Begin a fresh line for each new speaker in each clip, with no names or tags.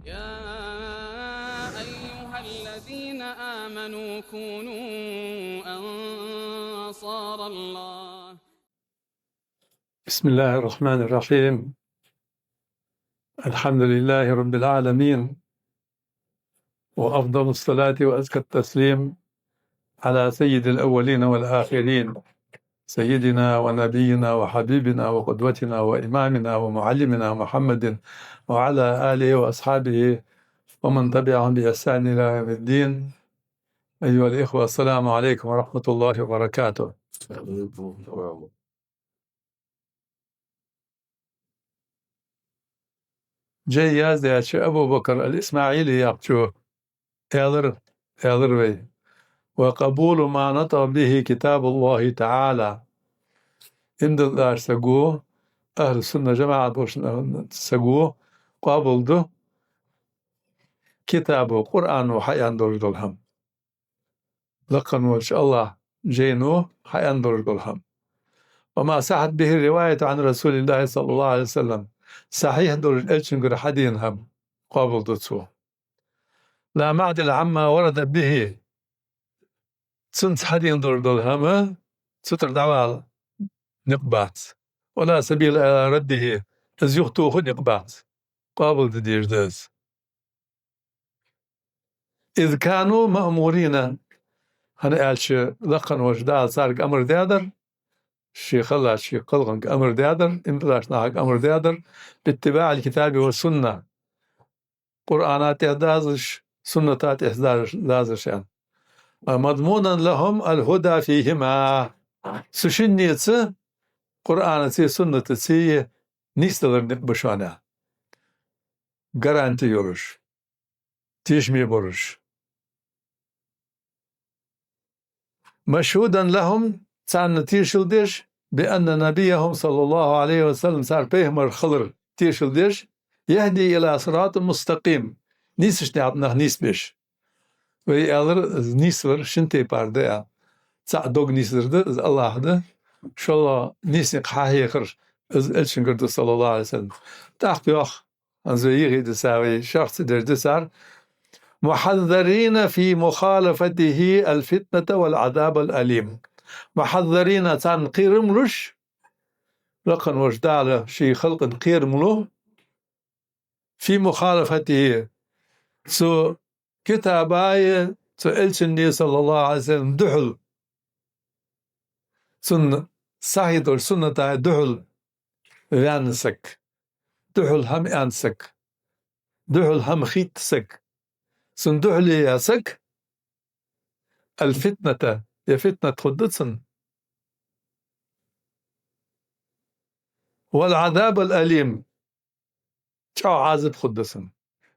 يا أيها الذين آمنوا كونوا أنصار الله.
بسم الله الرحمن الرحيم. الحمد لله رب العالمين، وأفضل الصلاة وأزكى التسليم على سيد الأولين والآخرين، سيدنا ونبينا وحبيبنا وقدوتنا وإمامنا ومعلمنا محمد وعلى آله وأصحابه ومن تبعهم بإحسان إلى يوم الدين. أيها الإخوة، السلام عليكم ورحمة الله وبركاته. جاي يازدي أبو بكر الإسماعيلي يقشو إعذر بي، وقبول ما نطق به كتاب الله تعالى إن الله سجوه أهل السنة جماعة سجوه قابل ده كتابه قرآن وحي أندر دولهم لقن وإن شاء الله جينوه حي أندر دولهم، وما صحت به الرواية عن رسول الله صلى الله عليه وسلم صحيح دول الألشنجر حدينهم قابل دتسوه لا معدل عما ورد به سنت حدين دولهم ستر دعوة نقبات ولا سبيل إلى رده إذ يخطوه نقبات قابل تدير داز إذ كانوا مأمورين هنا قالش لقن وجدال صار أمر دادر شي خلاص شي قلقن أمر دادر إن بلاش ناحق أمر دادر باتباع الكتاب والسنة قرآنات إحدازش سنتات إحدازش يعني مضمونا لهم الهدى فيهما سشنيتس قرآن سي سنة سي نيستلر نقبشانا garanti يورش تيشمي برش مشهودا لهم سان تيشلدش بأن نبيهم صلى الله عليه وسلم صار بيهمر خلر تيشلدش يهدي إلى صراط مستقيم نيسش نعطنا نيسبش ويألر نيسور شنتي بارداء تاع دوغ نيسر ده الله ده شاء الله نيسنق حاهيخر الشنقرد صلى الله عليه وسلم تاخ بيوخ أنزويغي دساوي شخص در دسار محذرين في مخالفته الفتنة والعذاب الأليم محذرين تنقير ملوش لقن وجدال شي خلق نقير ملو في مخالفته سو كتاباي سو إلشني صلى الله عليه وسلم دحل سن صحيح السنة دحل وانسك دحل هم أنسك دحل هم خيتسك سن دحل ياسك الفتنة يا فتنة خدتسن والعذاب الأليم شو عازب خدسن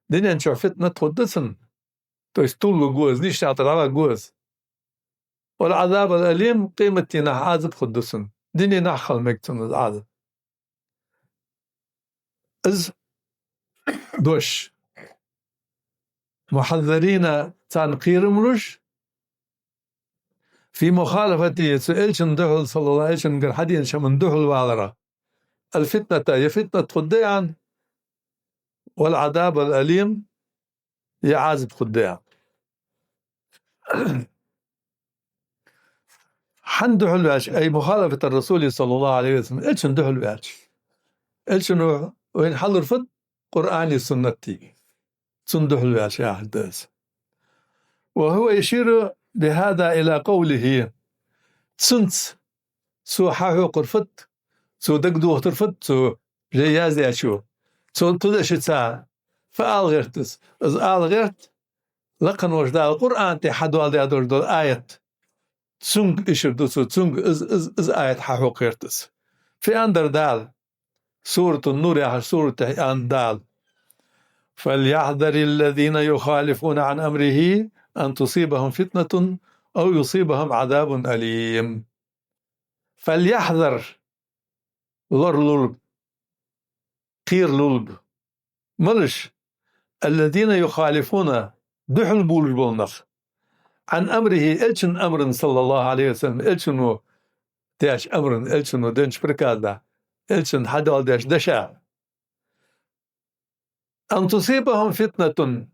دنيا شو فتنة خدسن تستول جوز نيش على جوز والعذاب الأليم قيمتي نح عازب خدسن دنيا نحخل مكتن العذاب إز دوش محذرين تنقير ملوش في مخالفة سئلشن دهل صلى الله عليه وسلم قال حدين شمن دهل والرا الفتنة يا فتنة خديعا والعذاب الأليم يعازب خديعا حن دهل واش أي مخالفة الرسول صلى الله عليه وسلم إلشن دهل واش إلشن وين حل رفض قرآني سنتي سندهل واش يا حداث وهو يشير بهذا إلى قوله سنت سو حاهو قرفت سو دقدوه ترفت سو جيازي أشو سو تدش تسا فآل غيرتس إذ آل غيرت لقن وجدال القرآن تحدو على دول آية سنگ إشردو سو سنگ إز آية حاهو قيرتس في أندر دال سورة النور يا سورة أندال فليحذر الذين يخالفون عن أمره أن تصيبهم فتنة أو يصيبهم عذاب أليم فليحذر لر للب قير للب ملش الذين يخالفون دحل بول بولنخ عن أمره إلشن أمر صلى الله عليه وسلم إلشن داش أمر إلشن دنش بركادا إلشن حدال داش دشا أن تصيبهم فتنة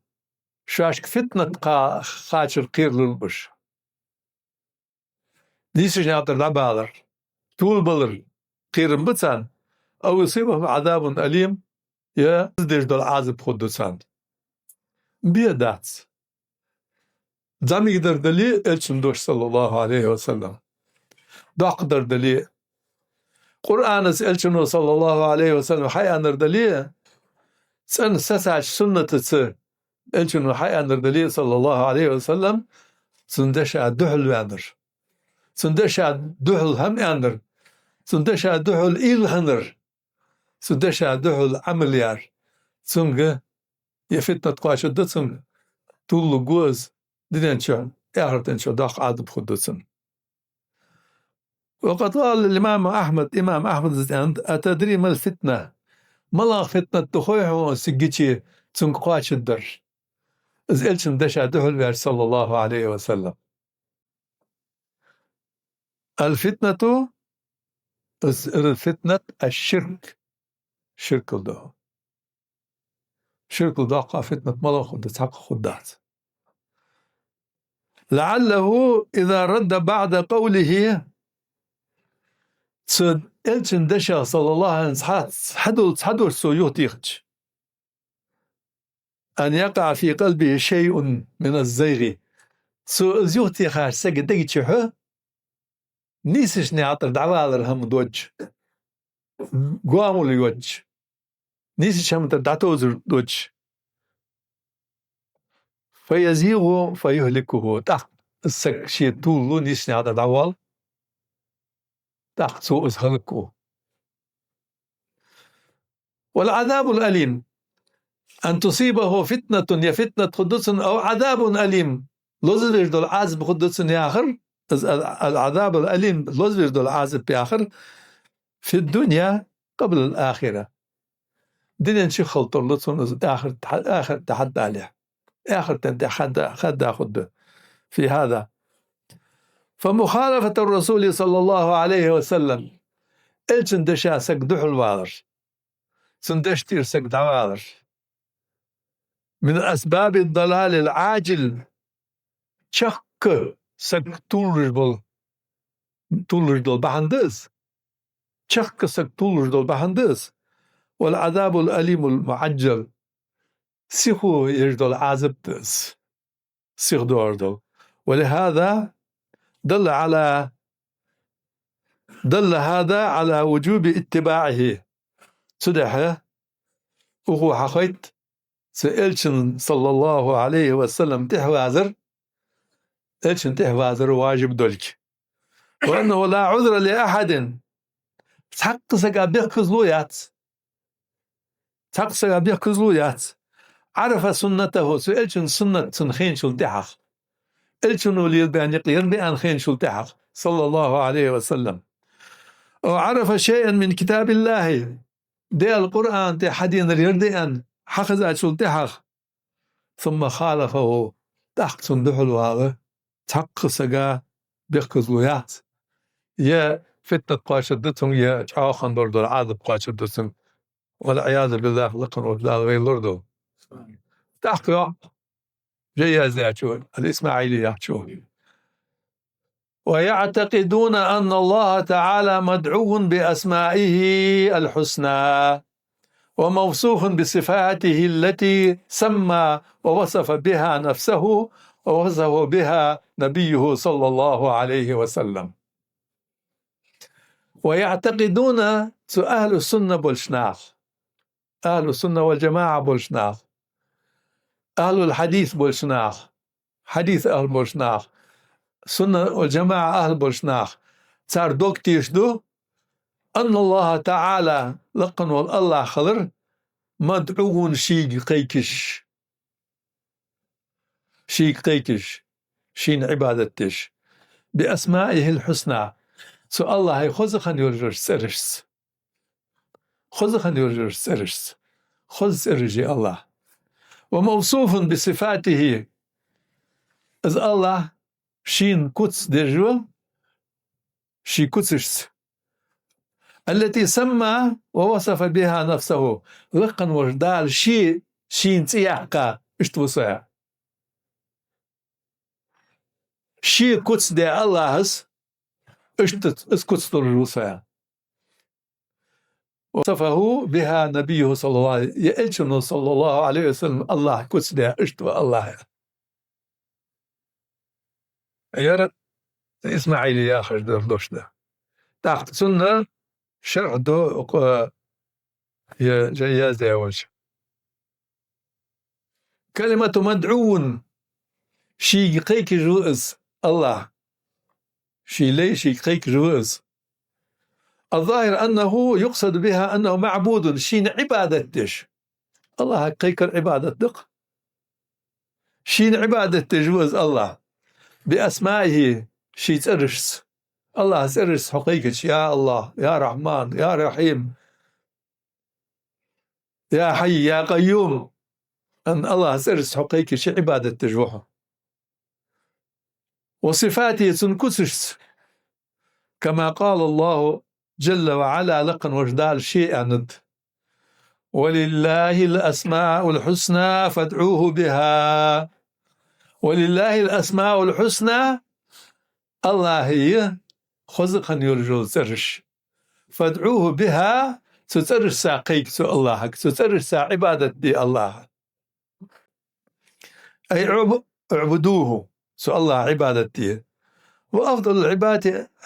شاشك فتنة خاطر قير للبش ديش يعطر العبادر طول بلر قير بتسان أو يصيبهم عذاب أليم يا زديش دول عازب خدسان بيدات زم يقدر دلي إلشن دوش صلى الله عليه وسلم دقدر دلي قرآن إلشن صلى الله عليه وسلم حي أنر دلي سن سسع سنة تسر إلشن حي أنر دلي صلى الله عليه وسلم سندش دحل وانر سندش دحل هم أنر سندش دحل إيل هنر سندش دحل عمليار سنگ يفتنا تقاش دتسن طول جوز دينشان اعرتنشو داق عادب خدسن وقد قال الإمام أحمد أتدري ما الفتنة ملا فتنة تخويه سجيتي تنقاش الدر إذ إلشن دشا دهل صلى الله عليه وسلم الفتنة الشرك شرك الدهو شرك الدهو فتنة ملا خدس حق خدات لعله إذا رد بعد قوله صد إلشن دشا صلى الله عليه وسلم حدو سيوتيخج أن يقع في قلبه شيء من الزيغ زيوتيخ سجدي تشحه نيسش نعطر دعوة الهم دوج قوامو ليوج نيسش هم تدعتوزر دوج فيزيغه فيهلكه تحت السك شيء طولو نيسش نعطر دعوة تحت سوء هلكه والعذاب الأليم أن تصيبه فتنة يا فتنة قدس أو عذاب أليم لوزرج دول عازب قدس آخر العذاب الأليم لوزرج دول عازب آخر في الدنيا قبل الآخرة دنيا شي خلطر لطسون آخر تحدى عليه آخر تحدى خده في هذا فمخالفة الرسول صلى الله عليه وسلم إلشن دشا سك دحل وادر سندشتير سك دعوادر من أسباب الضلال العاجل شك سك طولر دول بحندس شك سك طولر دول بحندس والعذاب الأليم المعجل سيخو يجدول عازبتس سيخ دول ولهذا دل هذا على وجوب اتباعه صدحه وهو حقيت سألشن صلى الله عليه وسلم تحوازر إلشن تحوازر واجب دولك وأنه لا عذر لأحد تحق سقا بيخكزلويات عرف سنته سألشن سنة سنخين شلتحق إلشن وليد بأن يربي أن خين شلتحق صلى الله عليه وسلم وعرف شيئا من كتاب الله دي القرآن دي حدين اليردي أن حخز شلتحق ثم خالفه تحق صندوح الواغة تحق سقا بيخكزلويات يا فتنة قاشدتهم يا شاخن دردو العاذب قاشدتهم والعياذ بالله لقن وبلا غير لردو تحق جياز يحشون الإسماعيلي يحشون ويعتقدون أن الله تعالى مدعو بأسمائه الحسنى وموصوف بصفاته التي سمى ووصف بها نفسه ووصف بها نبيه صلى الله عليه وسلم ويعتقدون أهل السنة بولشناخ أهل السنة والجماعة بولشناخ أهل الحديث بولشناخ حديث أهل بولشناخ سنة والجماعة أهل بولشناخ صار دوكتيش دو أن الله تعالى لقن والله خضر مدعو شيء قيكش شين عبادتش بأسمائه الحسنى سو الله خذخن يرجر سرش خذ سرجي الله وموصوف بصفاته إذ الله شين كتس درجو شي كتسش التي سمى ووصف بها نفسه لقن وجدال شيء شين تيحقا اشتوصا شي كتس دي الله اسكتس الروسا وصفه بها نبيه صلى الله عليه وسلم يألشن صلى الله عليه وسلم الله كتس دي اشتوى الله يا إسماعيل يا أخي دوش ده تحت سنة شرع دو هي جياز يا وجه كلمة مدعون شي قيك جوز الله شي ليش قيك جوز الظاهر أنه يقصد بها أنه معبود شين عبادتش الله قيك العبادة دق شين عبادة تجوز الله بأسمائه شي ترشس الله ترشس حقيقة يا الله يا رحمن يا رحيم يا حي يا قيوم أن الله ترشس حقيقة شي عبادة تجوها وصفاته تنكسش كما قال الله جل وعلا لقن وجدال شيء ند ولله الأسماء الحسنى فادعوه بها ولله الأسماء الحسنى الله هي خزقا يرجو ترش فادعوه بها تترش ساقيك سو الله تترش سا عبادة دي الله أي اعبدوه سو الله عبادة دي وأفضل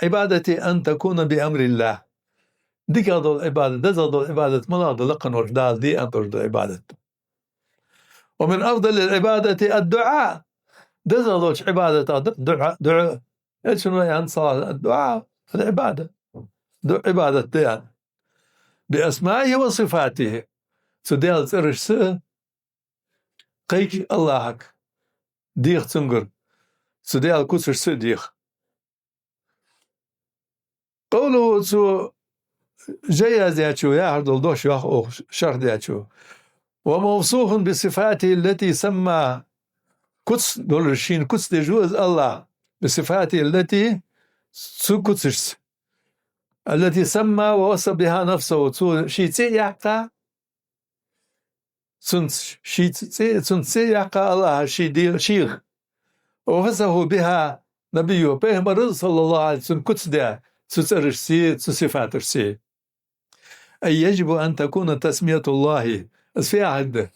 عبادة أن تكون بأمر الله ديك هذا العبادة دزل العبادة ملاذ لقن وجدال دي أن ترد عبادة ومن أفضل العبادة الدعاء دزل عبادة دعاء إيش شنو يعني صلاة الدعاء العبادة عبادة ديان بأسمائه وصفاته سديال ترش قيك اللهك ديخ تنقر سديال كسر سديخ قوله سو جياز ياتشو يا هردل دوش يا شرح ياتشو وموصوف بصفاته التي سمى كتس دولرشين كتس يجوز الله بصفاته التي سكتس التي سمى ووصف بها نفسه شيء يحقى سنت يحقى الله شيء شيخ ووصفه بها نبيه بيغمر صلى الله عليه وسلم كتس ده تسرشسي تصفاترسي أي يجب أن تكون تسمية الله في عهد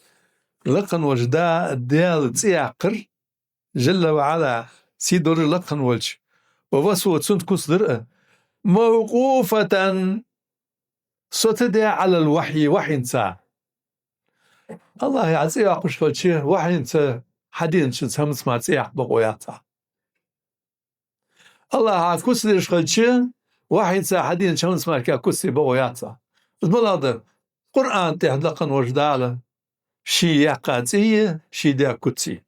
لقن وجداء الديال تسيعقر جل وعلا سيدور لقن وجه ووصفه تسنت كسدر موقوفة ستدع على الوحي وحي انسا الله يعزي أقش فالشيء وحي انسا حدين شد همس ما تسيح بقوياتا الله عكسر فالشيء وحي انسا حدين شمس ما كاكسي بقوياتا الملاذ قرآن تحدقن وجداله شي يقاتي شي دا كتسي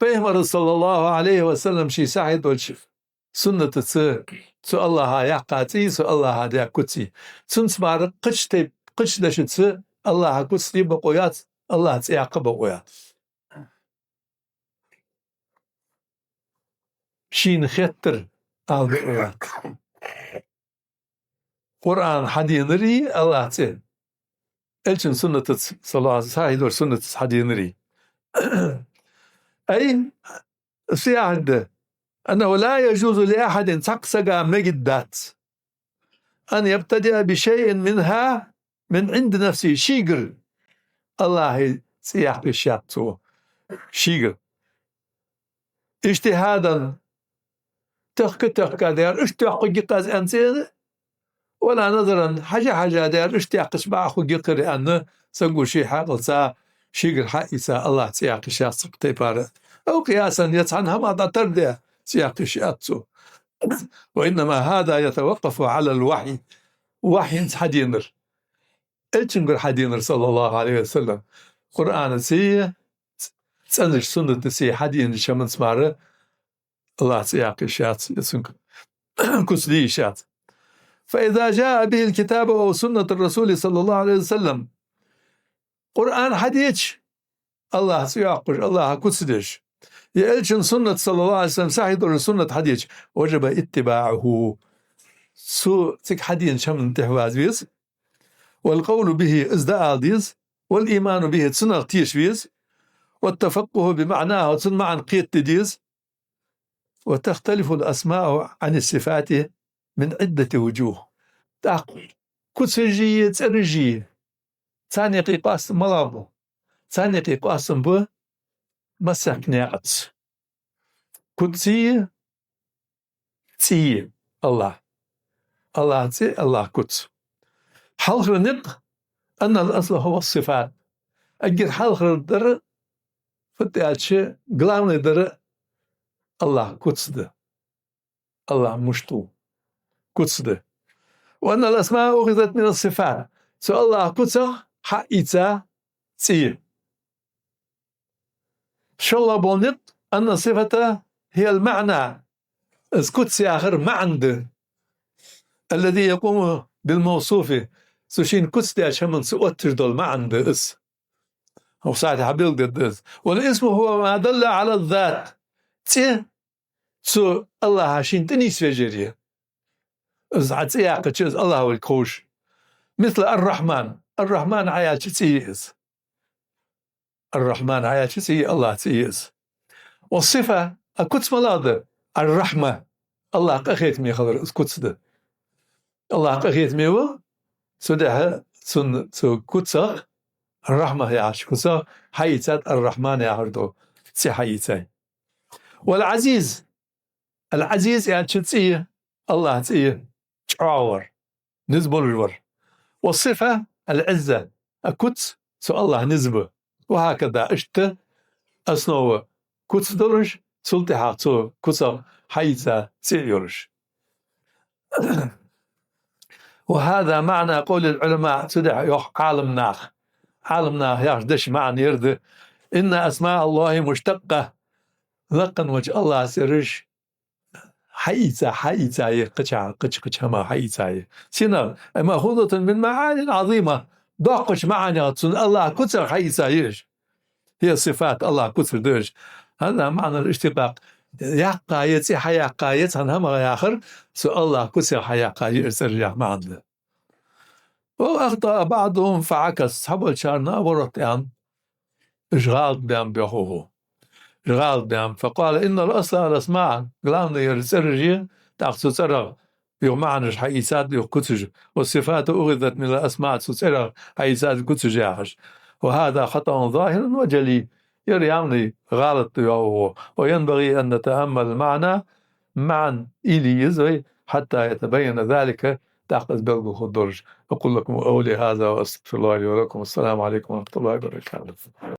بيهمر صلى الله عليه وسلم شي سعيد والشف سنة تسو الله يقاتي سو الله دا كتسي سنسمار قش دشت الله كتسي بقويات الله تسيق بقويات شي نخطر على بقويات قرآن حدينري الله تسيق إلشن سنة صلى الله عليه وسلم سنة حدينري أي سيعد أنه لا يجوز لأحد تقصق مجدات أن يبتدئ بشيء منها من عند نفسه شيقر الله سيح بشياته شيقر اجتهادا تحقق دير اشتحق جقاز أنسين ولا نظرا حاجة دير اشتحق شبع أخو جقر أنه سنقول شيء حاقل سا شيقر حقيسا الله سيح شيات سقطي بارد أو قياسا يتعنها ما تردي سيح شياته وإنما هذا يتوقف على الوحي وحي حدينر إلشنقر حدينر صلى الله عليه وسلم قرآن سي تسألش سنة سي حدين شمن سمارة الله سياق شات يسنك كسلي شات فإذا جاء به الكتاب أو سنة الرسول صلى الله عليه وسلم قرآن حديث الله سياق الله كسلش يألشن سنة صلى الله عليه وسلم ساحد سنة حديث وجب اتباعه سو تك حدين شمن تحواز بيز والقول به ازداء ديز والإيمان به تسنغ تيشويز والتفقه بمعناه تسن معن قيت تديز وتختلف الأسماء عن الصفات من عدة وجوه كتسجي ترجي ثاني قيقاس ملابو ثاني قيقاس بو مسك نعت كتسي تي الله الله تي الله كتس حلق النق أن الأصل هو الصفات أجر حلق الدر فتأتش قلام الدر الله كتس ده الله مشتو كتس ده وأن الأسماء أخذت من الصفات سو الله كتس حقيتا تي شاء الله بولنق أن صفته هي المعنى كتس آخر معنى الذي يقوم بالموصوف سوشين كتس دي أشمن سؤتر دول معنى اس أو ساعة حبيل دي والاسم هو ما دل على الذات تي سو الله هاشين تنيس فجرية ازعت سياقة تشيز الله والكوش مثل الرحمن عيا تسيئز الرحمن عيا تسيئ الله تسيئز والصفة الكتس ملاذ الرحمة الله قخيت مي خضر كتس ده الله قخيت ميو سدها سو كتسخ الرحمة هي عاش كتسخ حيتات الرحمن يا هردو تسي حيتاي والعزيز يعني تسي الله تسي تعاور نزبل الور والصفة العزة الكتس سو الله نزبه وهكذا اشت أصنو كتس درج سلطي حاطو كتس حيزة سيورش وهذا معنى قول العلماء سدع عالم ناخ ياش دش معنى يرد إن أسماء الله مشتقة لقن وجه الله سرش حيزة يقشع ما حيزة سينا مأخوذة من معاني عظيمة ضاقش معنى الله كتس حيزة يش هي صفات الله كتس درج هذا معنى الاشتقاق يحقايت حياقايت هنهم آخر سؤال الله كسر حياقايت سرجع معنا وأخطأ بعضهم فعكس حبل شارنا ورط يعني إشغال بهم بيخوه إشغال بهم فقال إن الأصل الأسماء قلنا يرسرجي تأخذ سرغ بمعنى حيثات يكتج والصفات أخذت من الأسماء تسرغ حيثات كتج وهذا خطأ ظاهر وجلي يعني غلط وينبغي أن نتأمل المعنى معا إلي يزوي حتى يتبين ذلك تأخذ بلغ الدرج أقول لكم أولي هذا وأستغفر الله لي ولكم السلام عليكم ورحمة الله وبركاته